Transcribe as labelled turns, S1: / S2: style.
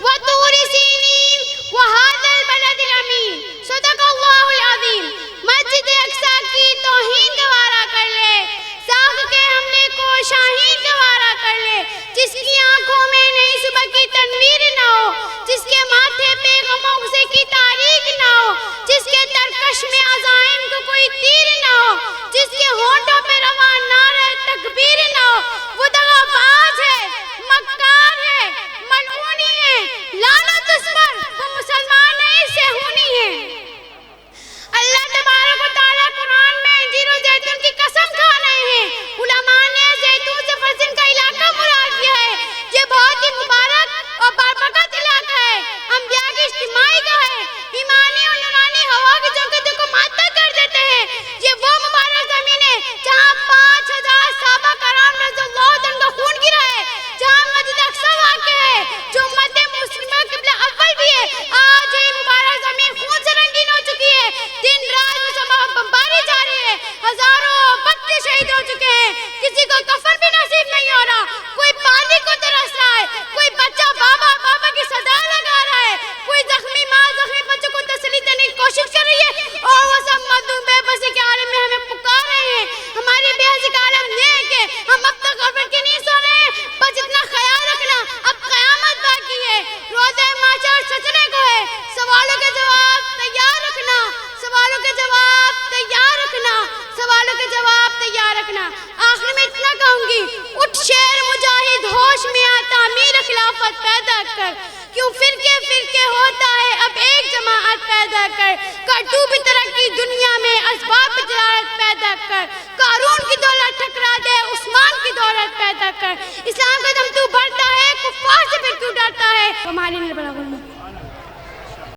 S1: وطور سینین وہذا البلد الامین۔ صدق اللہ العظیم۔ مسجد اقصی کی توہین گوارا کر لے، ساکھ کے حملے کو شاہین گوارا کر لے، جس کی آنکھوں میں نئی صبح کی تنویر نہ ہو، جس کے ماتھے پہ غموں سے کی تاریخ نہ ہو، جس کے ترکش میں عزائم کو کوئی تیر نہ ہو، جس کے ہونٹوں پہ روان نعرہ تکبیر نہ ہو، وہ دغاباز ہے، مکار ہے، ملعونی ہے، لعنت اس پر، وہ مسلمان نہیں صہیونی ہے۔ اللہ تبارک و تعالیٰ قرآن میں انجیر و زیتون کی قسم کھا رہے ہیں۔ علماء نے زیتون سے فلسطین کا علاقہ مراد کیا ہے۔ یہ بہت ہی مبارک اور بابرکت علاقہ ہے، انبیاء کی اجتماعی کا ہے، ایمانی اور نورانی ہوا کی جوقتوں کو ماتا کر دیتے ہیں۔ یہ وہ مبارک زمین ہے جہاں 5000 صحابہ کرام رضی اللہ عنہ کا خون گرا ہے، جہاں مسجد اقصی واقع ہے جو امت مسلمہ قبلہ اول بھی ہے۔ آج یہ مبارک زمین خون سے رنگین ہو چکی ہے، دن رات مسلمان بمباری جاری ہے، ہزاروں بچے شہید ہو چکے ہیں، کسی کو کفن بھی نصیب نہیں ہو رہا، کوئی پانی کو ترس رہا ہے، کوئی بچہ بابا بابا کی صدا لگا رہا ہے، کوئی زخمی ماں زخمی بچوں کو تسلی دینے کی کوشش کر رہی ہے، اور وہ سب مظلوم بے بسی کے عالم میں ہمیں پکار رہے ہیں۔ ہماری بے بسی کا عالم یہ ہے کہ ہم اب تک غفلت کے نہیں سو رہے ہیں، بس اتنا خیال رکھنا اب قیامت باقی ہے، روزہ محشر سجنے کو ہے، سوالوں کے جواب تیار رکھنا، سوالوں کے جواب تیار رکھنا، سوالوں کے جواب تیار رکھنا۔ آخر میں اتنا کہوں گی، اٹھ شیر مجاہد ہوش میں آ، تعمیر خلافت پیدا کر، کیوں فرقے فرقے ہوتا ہے اب ایک جماعت پیدا کر تو بھی ترقی دنیا میں اسباب تجارت پیدا کر، قارون کی دولت ٹھکرا دے عثمان کی دولت پیدا کر، اسلام کا دم تو بڑھتا ہے کفار سے پھر کیوں ڈرتا ہے۔ ہمارے لیے بڑا